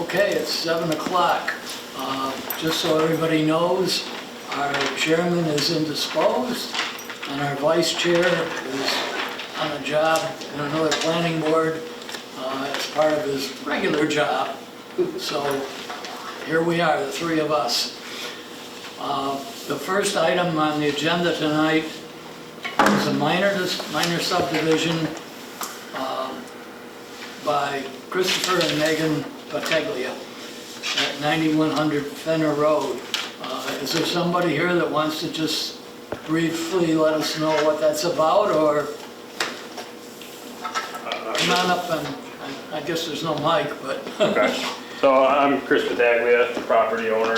Okay, it's 7 o'clock. Just so everybody knows, our chairman is indisposed and our vice chair is on a job in another planning board as part of his regular job. So here we are, the three of us. The first item on the agenda tonight is a minor subdivision by Christopher and Megan Battaglia at 9100 Fenner Road. Is there somebody here that wants to just briefly let us know what that's about, or come on up and, I guess there's no mic, but. Okay, so I'm Chris Battaglia, the property owner.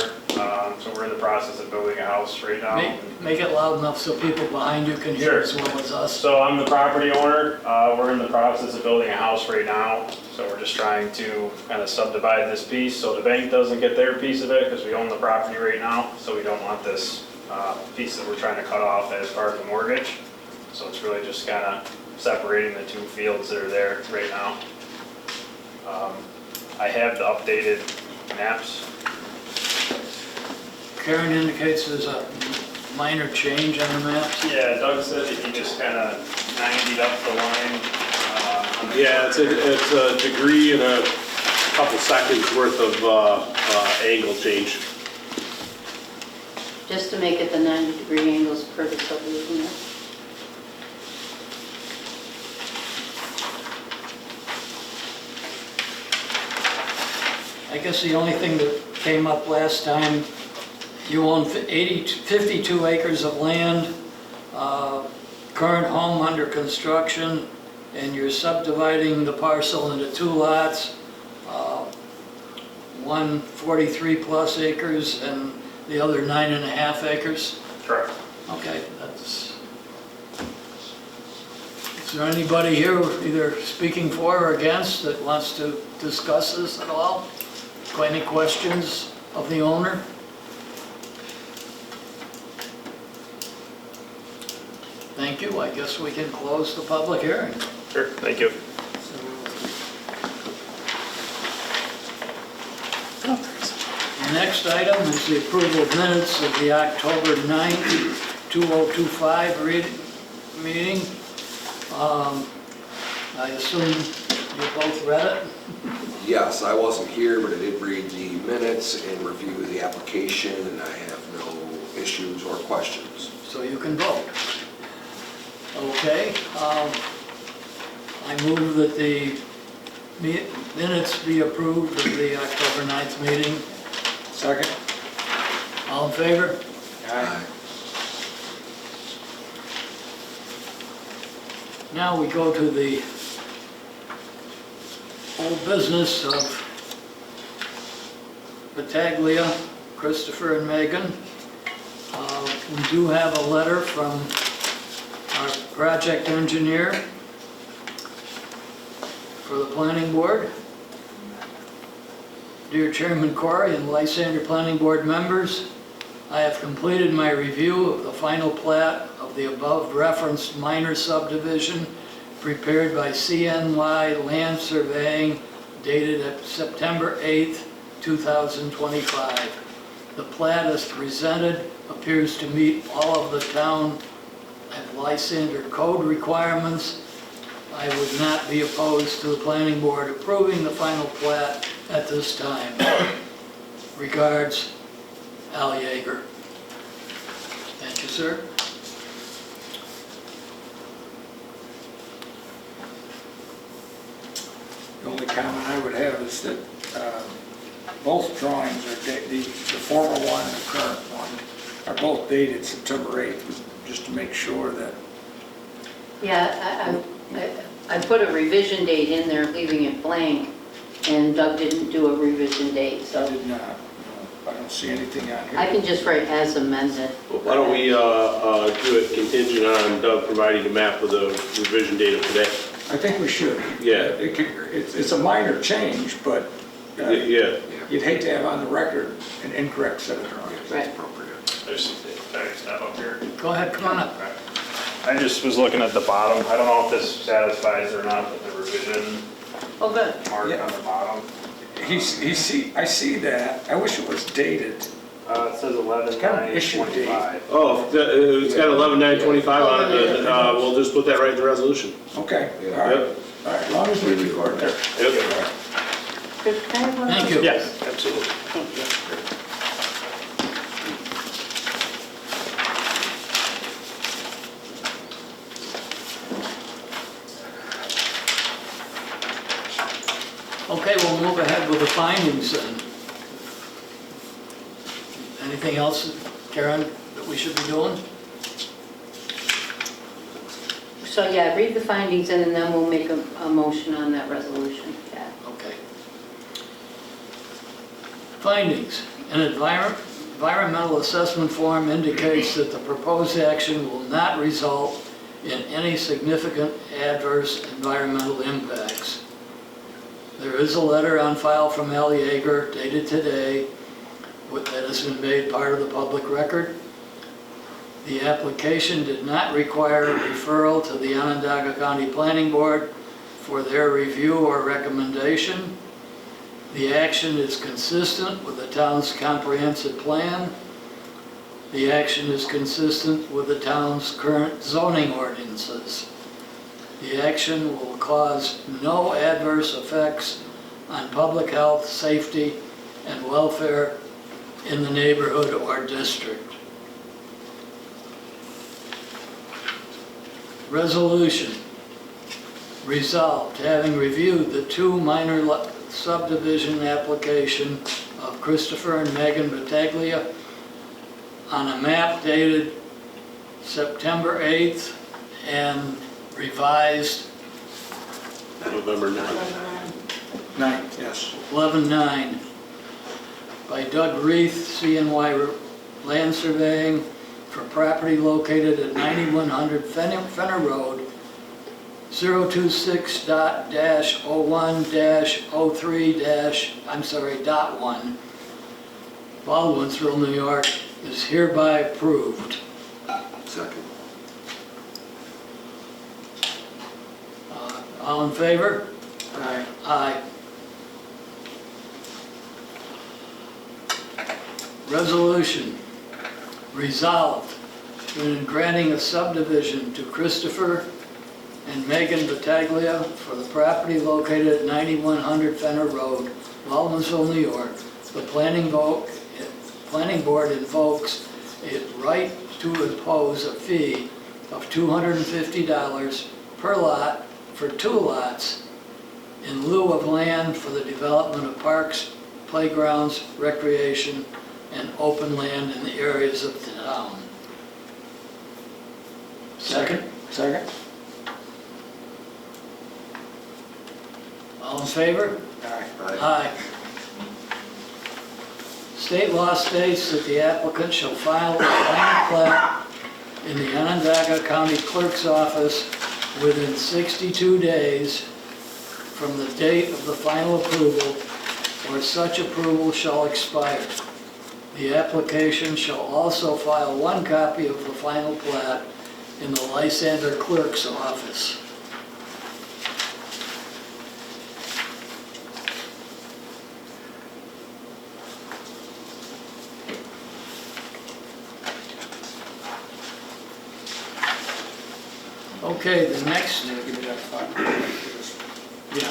So we're in the process of building a house right now. Make it loud enough so people behind you can hear as well as us. So I'm the property owner. We're in the process of building a house right now. So we're just trying to kind of subdivide this piece so the bank doesn't get their piece of it, because we own the property right now. So we don't want this piece that we're trying to cut off as part of the mortgage. So it's really just kind of separating the two fields that are there right now. I have the updated maps. Karen indicates there's a minor change on the maps. Yeah, Doug said that he just kind of 90'd up the line. Yeah, it's a degree and a couple seconds worth of angle change. Just to make it the 90-degree angles per the subdivision. I guess the only thing that came up last time, you own 52 acres of land, current home under construction, and you're subdividing the parcel into two lots, one 43 plus acres and the other 9.5 acres. Correct. Okay, that's. Is there anybody here either speaking for or against that wants to discuss this at all? Any questions of the owner? Thank you. I guess we can close the public hearing. Sure, thank you. The next item is the approval of minutes of the October 9th, 2025 meeting. I assume you both read it? Yes, I wasn't here, but I did read the minutes and review the application, and I have no issues or questions. So you can vote. Okay. I move that the minutes be approved of the October 9th meeting. Second. All in favor? Aye. Now we go to the old business of Battaglia, Christopher and Megan. We do have a letter from our project engineer for the planning board. Dear Chairman Corey and Lysander Planning Board members, I have completed my review of the final plat of the above referenced minor subdivision prepared by CNY Land Surveying dated at September 8th, 2025. The plat as presented appears to meet all of the town and Lysander code requirements. I would not be opposed to the planning board approving the final plat at this time. Regards, Al Yeager. Thank you, sir. The only comment I would have is that both drawings are the former one and the current one are both dated September 8th, just to make sure that. Yeah, I put a revision date in there, leaving it blank, and Doug didn't do a revision date, I so did not, I don't see anything on here. I can just write as amended. Why don't we do it contingent on Doug providing a map with a revision date of today? I think we should. Yeah. It's a minor change, but Yeah. you'd hate to have on the record an incorrect set of drawings. Right. There's stuff up here. Go ahead, come on up. I just was looking at the bottom. I don't know if this satisfies or not, but the revision Oh, good. mark Yeah. on the bottom. I see that. I wish it was dated. It says 11, Kind of issue date. 25. Oh, it's got 11/9/25 on it, we'll just put that right in the resolution. Okay, all Yeah. right. Yep. All right, as long as we record that. Yep. Chris, can I have one of Thank those? you. Yes, absolutely. Thank you. Okay, we'll move ahead with the findings then. Anything else, Karen, that we should be doing? So, yeah, read the findings and then we'll make a motion on that resolution. Yeah. Okay. Findings. An environmental assessment form indicates that the proposed action will not result in any significant adverse environmental impacts. There is a letter on file from Al Yeager dated today that has been made part of the public record. The application did not require a referral to the Onondaga County Planning Board for their review or recommendation. The action is consistent with the town's comprehensive plan. The action is consistent with the town's current zoning ordinances. The action will cause no adverse effects on public health, safety, and welfare in the neighborhood or district. Resolution. Resolved, having reviewed the two minor subdivision application of Christopher and Megan Battaglia on a map dated September 8th and revised November 9th. 9th, yes. 11/9 by Doug Reith, CNY Land Surveying, for property located at 9100 Fenner Road, 026-01-03-1, Baldwinsville, New York, is hereby approved. Second. All in favor? Aye. Aye. Resolution. Resolved in granting a subdivision to Christopher and Megan Battaglia for the property located at 9100 Fenner Road, Baldwinsville, New York. The planning board invokes its right to impose a fee of $250 per lot for 2 lots in lieu of land for the development of parks, playgrounds, recreation, and open land in the areas of the town. Second? Second? All in favor? Aye. Aye. State law states that the applicant shall file a final plat in the Onondaga County Clerk's Office within 62 days from the date of the final approval, or such approval shall expire. The application shall also file 1 copy of the final plat in the Lysander Clerk's Office. Okay, the next, Give me that file. yeah,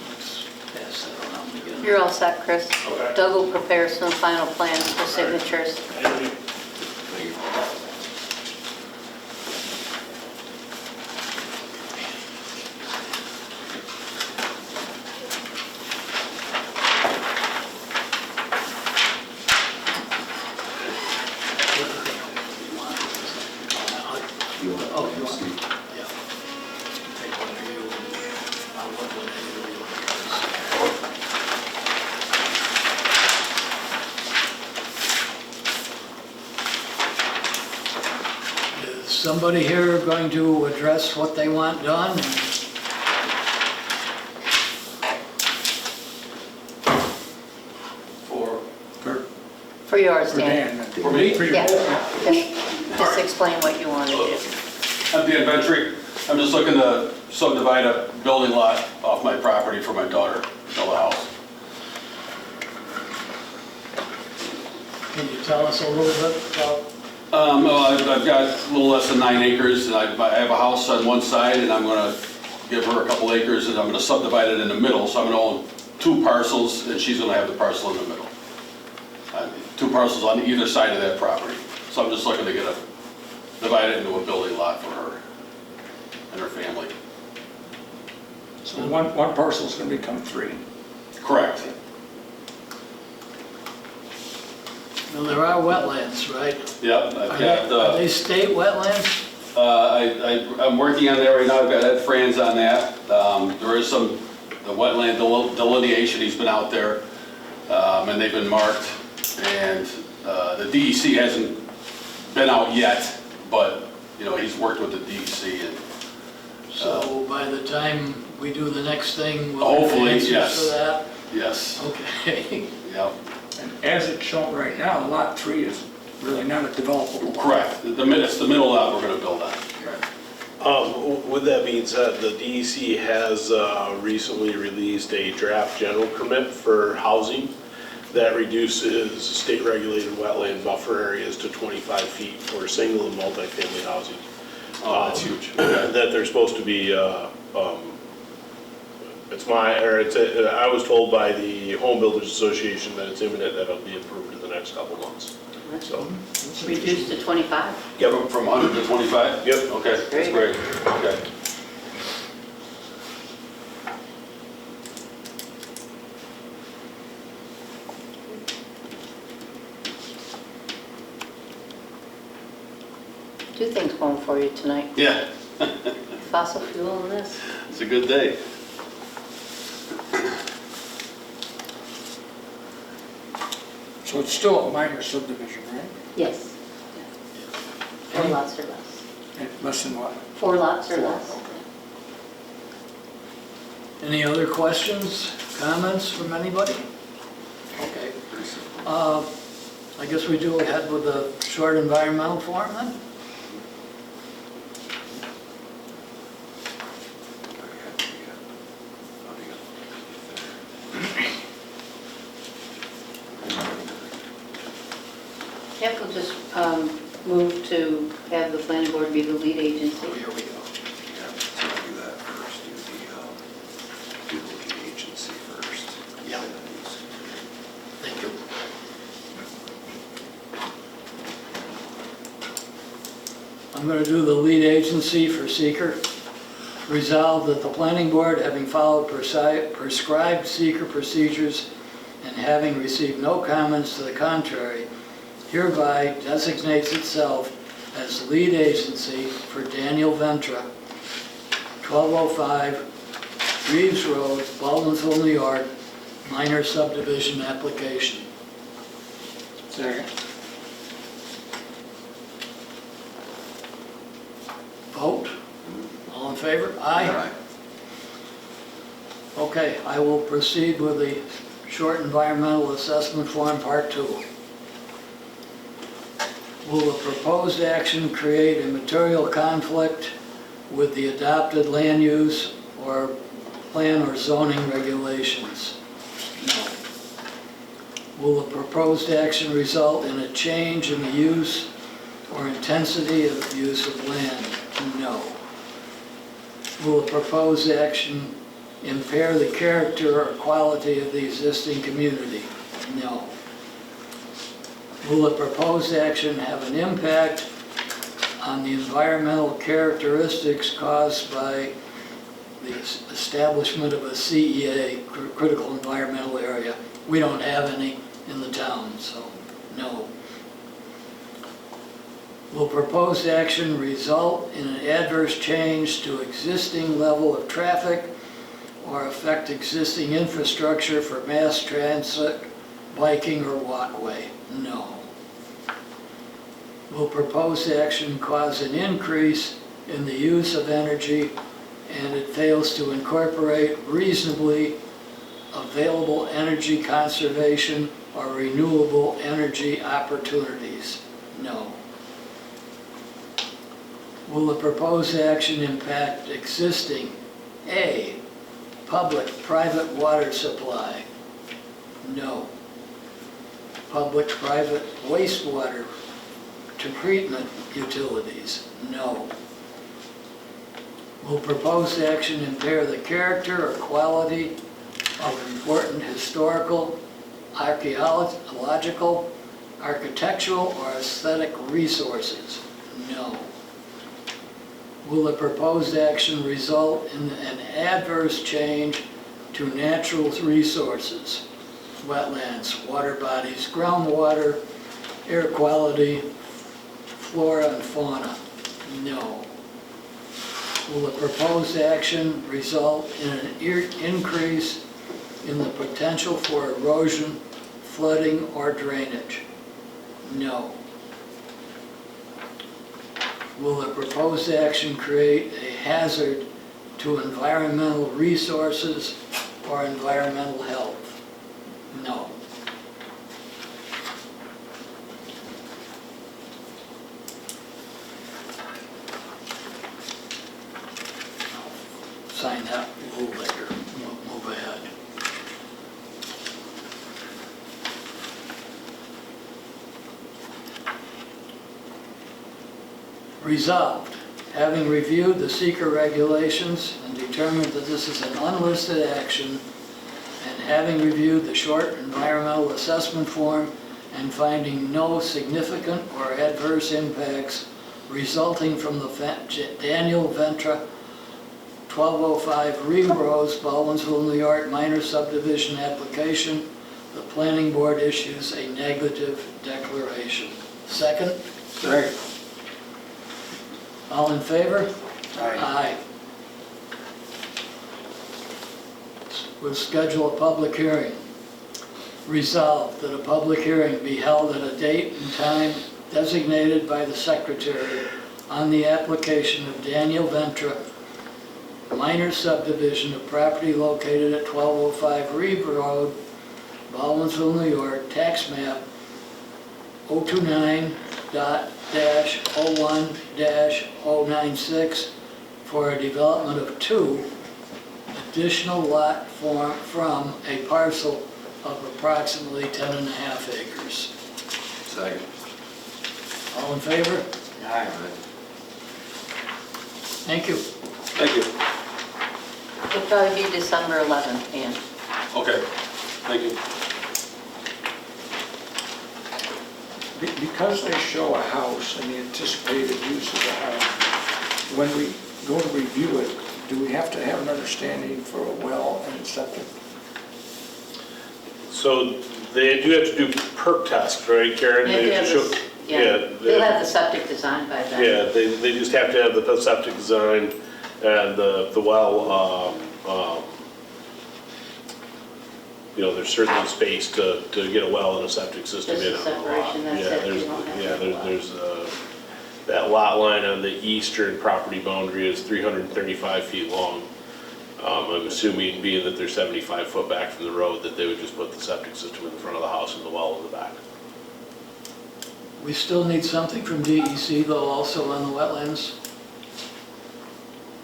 let's pass that around again. You're all set, Chris. Okay. Doug will prepare some final plans for signatures. Thank you. You want Oh, you want- Steve? Yeah. Take one of you, and I'll let one of you. Is somebody here going to address what they want done? For yours, For Dan. Dan. For me? For your- Yeah, just explain what you want to do. I'm Dan Ventry. I'm just looking to subdivide a building lot off my property for my daughter, to build a house. Can you tell us a little bit about, Well, I've got a little less than 9 acres, and I have a house on one side, and I'm gonna give her a couple acres, and I'm gonna subdivide it in the middle, so I'm gonna own 2 parcels, and she's gonna have the parcel in the middle. 2 parcels on either side of that property. So I'm just looking to divide it into a building lot for her and her family. So one parcel's gonna become 3. Correct. well, there are wetlands, right? Yep, I've got, Are they state wetlands? I'm working on that right now, I've got Ed Franz on that. There is the wetland delineation, he's been out there, and they've been marked. And the DEC hasn't been out yet, but, you know, he's worked with the DEC and. So by the time we do the next thing, we'll Hopefully, have answers yes. for that? Yes, Okay. yep, And as it's shown right now, lot 3 is really not a developable lot. correct. It's the middle lot we're gonna build on. With that being said, the DEC has recently released a draft general permit for housing that reduces state-regulated wetland buffer areas to 25 feet for single and multifamily housing. Oh, that's huge. That they're supposed to be, I was told by the Home Builders Association that it's imminent that it'll be approved in the next couple months. So, Reduced to 25? From 100 to 25? Yep. Okay, that's Great. great, okay. Two things going for you tonight, Yeah, fossil fuel and this. it's a good day. So it's still a minor subdivision, right? Yes. 4 lots or less. And less than what? 4 lots or less. Any other questions, comments from anybody? Okay. I guess we do ahead with the short environmental form then? Yep, we'll just move to have the planning board be the lead agency. Oh, here we go. Yeah, so I'll do that first, do the lead agency first. Yeah. Thank you. I'm going to do the lead agency for seeker. Resolved that the planning board, having followed prescribed seeker procedures and having received no comments to the contrary, hereby designates itself as lead agency for Daniel Ventra, 1205 Reeves Road, Baldwinsville, New York, minor subdivision application. Second. Vote? All in favor? Aye. Okay, I will proceed with the short environmental assessment form, part 2. Will the proposed action create a material conflict with the adopted land use or plan or zoning regulations? No. Will the proposed action result in a change in the use or intensity of use of land? No. Will the proposed action impair the character or quality of the existing community? No. Will the proposed action have an impact on the environmental characteristics caused by the establishment of a CEA, critical environmental area? We don't have any in the town, so no. Will proposed action result in an adverse change to existing level of traffic or affect existing infrastructure for mass transit, biking, or walkway? No. Will proposed action cause an increase in the use of energy and it fails to incorporate reasonably available energy conservation or renewable energy opportunities? No. Will the proposed action impact existing A, public-private water supply? No. public-private wastewater to treatment utilities? No. Will proposed action impair the character or quality of important historical, archaeological, architectural, or aesthetic resources? No. Will the proposed action result in an adverse change to natural resources, wetlands, water bodies, groundwater, air quality, flora and fauna? No. Will the proposed action result in an increase in the potential for erosion, flooding, or drainage? No. Will the proposed action create a hazard to environmental resources or environmental health? No. Sign that a little later. We'll move ahead. Resolved, having reviewed the seeker regulations and determined that this is an unlisted action, and having reviewed the short environmental assessment form and finding no significant or adverse impacts resulting from the Daniel Ventra 1205 Reed Rose, Baldwinsville, New York minor subdivision application, the planning board issues a negative declaration. Second? Second. All in favor? Aye. We'll schedule a public hearing. Resolved that a public hearing be held at a date and time designated by the secretary on the application of Daniel Ventra, minor subdivision of property located at 1205 Reed Road, Baldwinsville, New York, tax map 029-01-096 for a development of 2 additional lot from a parcel of approximately 10.5 acres. Second. All in favor? Aye. Thank you. Thank you. It'll probably be December 11th, Ann. Okay, thank you. Because they show a house and the anticipated use of the house, when we go to review it, do we have to have an understanding for a well and septic? So they do have to do perk test, right, Karen? They They have show- this- Yeah, Yeah, they- they'll have the septic designed by then. Yeah, they just have to have the septic design and the well, you know, there's certainly space to get a well and a septic system Just in the on the lot. separation, that's Yeah, it, there's- you don't have to Yeah, have a well. there's that lot line on the eastern property boundary is 335 feet long. I'm assuming, being that they're 75 foot back from the road, that they would just put the septic system in the front of the house and the well in the back. We still need something from DEC though also on the wetlands?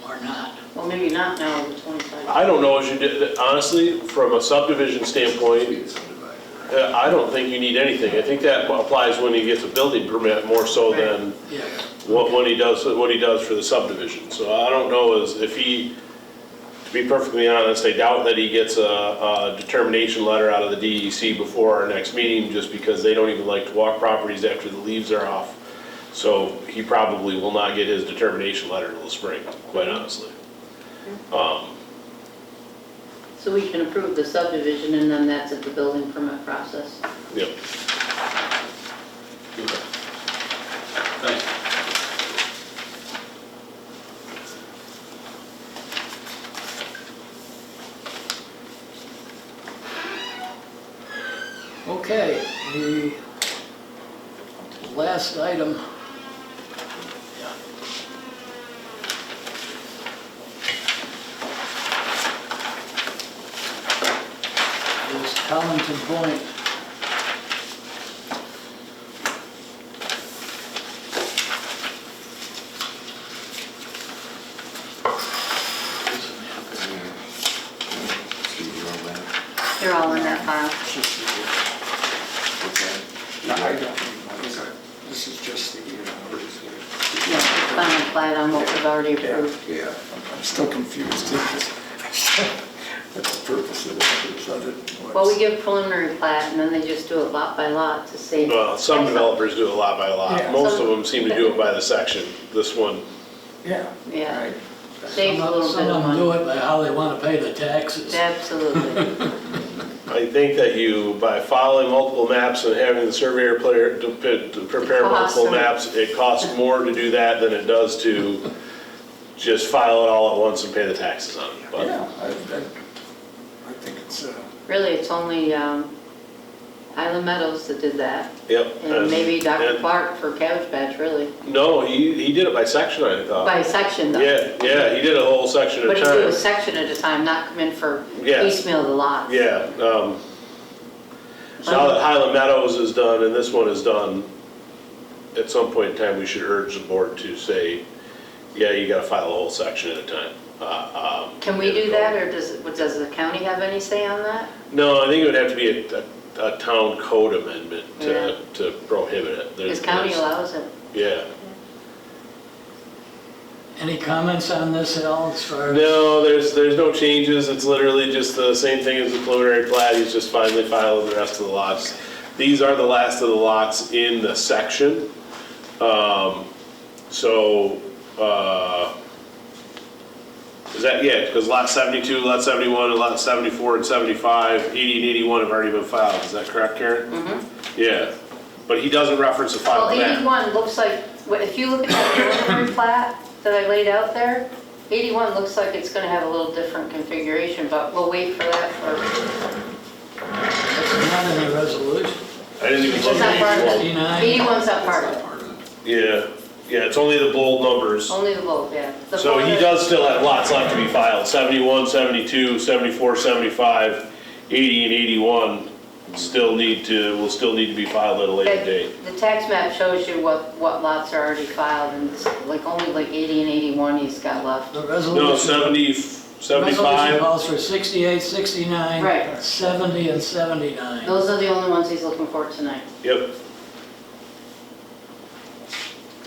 Or not? Well, maybe not now, the 25. I don't know if you did, honestly, from a subdivision standpoint, Be subdivided. I don't think you need anything. I think that applies when he gets a building permit more so than Yeah. what he does for the subdivision. So I don't know if he, to be perfectly honest, I doubt that he gets a determination letter out of the DEC before our next meeting, just because they don't even like to walk properties after the leaves are off. So he probably will not get his determination letter until the spring, quite honestly. So we can approve the subdivision and then that's at the building permit process. Yep. Okay. Thanks. Okay, the last item. Is Collington Point. See, you on that? They're all in that file. What's that? plat on what we've already Yeah. approved. Yeah. I'm still confused too, 'cause what's the purpose of it? So that Well, we was- give preliminary plat and then they just do it lot by lot to see. Well, some developers do it lot by lot. Yeah. Most of them seem to do it by the section. This one, Yeah. Yeah. Right. Saves a little Some bit of of them do money. it by how they want to pay the taxes. Absolutely. I think that you, by following multiple maps and having the surveyor player to prepare Costs multiple are- maps, it costs more to do that than it does to just file it all at once and pay the taxes on it. But Yeah, I think it's, Really, it's only Island Meadows that did that. Yep. And maybe Dr. and- Clark for Cabbage Patch, really. No, he did it by section, I thought. By section though. Yeah, he did a whole section at But a you do a time. section at a time, not come in for Yeah. piecemeal the lots. Yeah, now that Highland Meadows is done and this one is done, at some point in time, we should urge the board to say, yeah, you gotta file a whole section at a time. Can we do that, or does the county have any say on that? No, I think it would have to be a town code amendment Yeah. to prohibit it. Because county allows it. Yeah. Any comments on this, Al, as far as? No, there's no changes, it's literally just the same thing as the preliminary plat, he's just finally filing the rest of the lots. These are the last of the lots in the section. Is that, yeah, because lot 72, lot 71, and lot 74 and 75, 80 and 81 have already been filed, is that correct, Karen? Mm-hmm. Yeah, but he doesn't reference the Well, final map. 81 looks like, if you look at that preliminary plat that I laid out there, 81 looks like it's gonna have a little different configuration, but we'll wait for that for, It's not in the resolution. I didn't even it's look not at part of it. 89. 81's not part of it, Yeah, it's only the bold numbers. only the vote, yeah. The So he vote- does still have lots left to be filed, 71, 72, 74, 75, 80, and 81 will still need to be filed at a later Okay, date. the tax map shows you what lots are already filed, and it's like only like 80 and 81 he's got left. The No, resolution. 70, Resolution 75, calls for 68, 69. Right. 70 and 79. Those are the only ones he's looking for tonight. yep.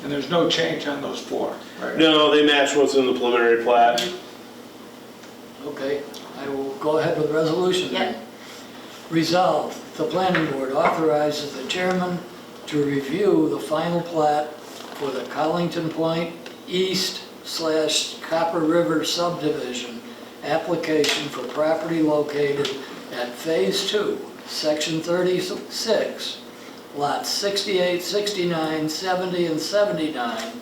and there's no change on those four, right? No, they match what's in the preliminary plat. Okay, I will go ahead with the resolution then. Yep. Resolved, the planning board authorizes the chairman to review the final plat for the Collington Point East/Copper River subdivision application for property located at Phase 2, Section 36, lots 68, 69, 70, and 79,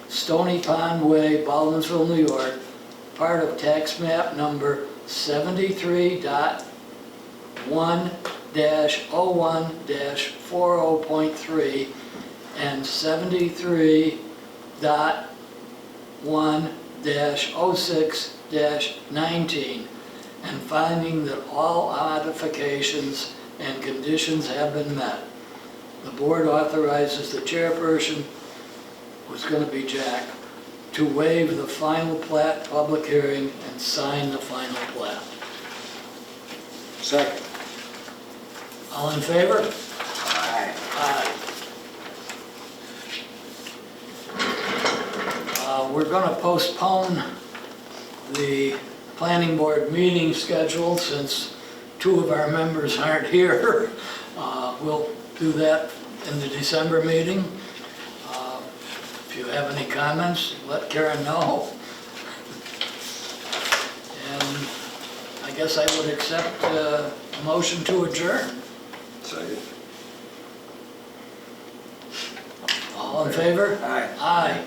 Stony Pond Way, Baldwinsville, New York, part of tax map number 73.1-01-40.3 and 73.1-06-19, and finding that all modifications and conditions have been met. The board authorizes the chairperson, who's going to be Jack, to waive the final plat public hearing and sign the final plat. Second. All in favor? Aye. Aye. We're going to postpone the planning board meeting schedule since two of our members aren't here. We'll do that in the December meeting. If you have any comments, let Karen know. And I guess I would accept a motion to adjourn. Second. All in favor? Aye. Aye.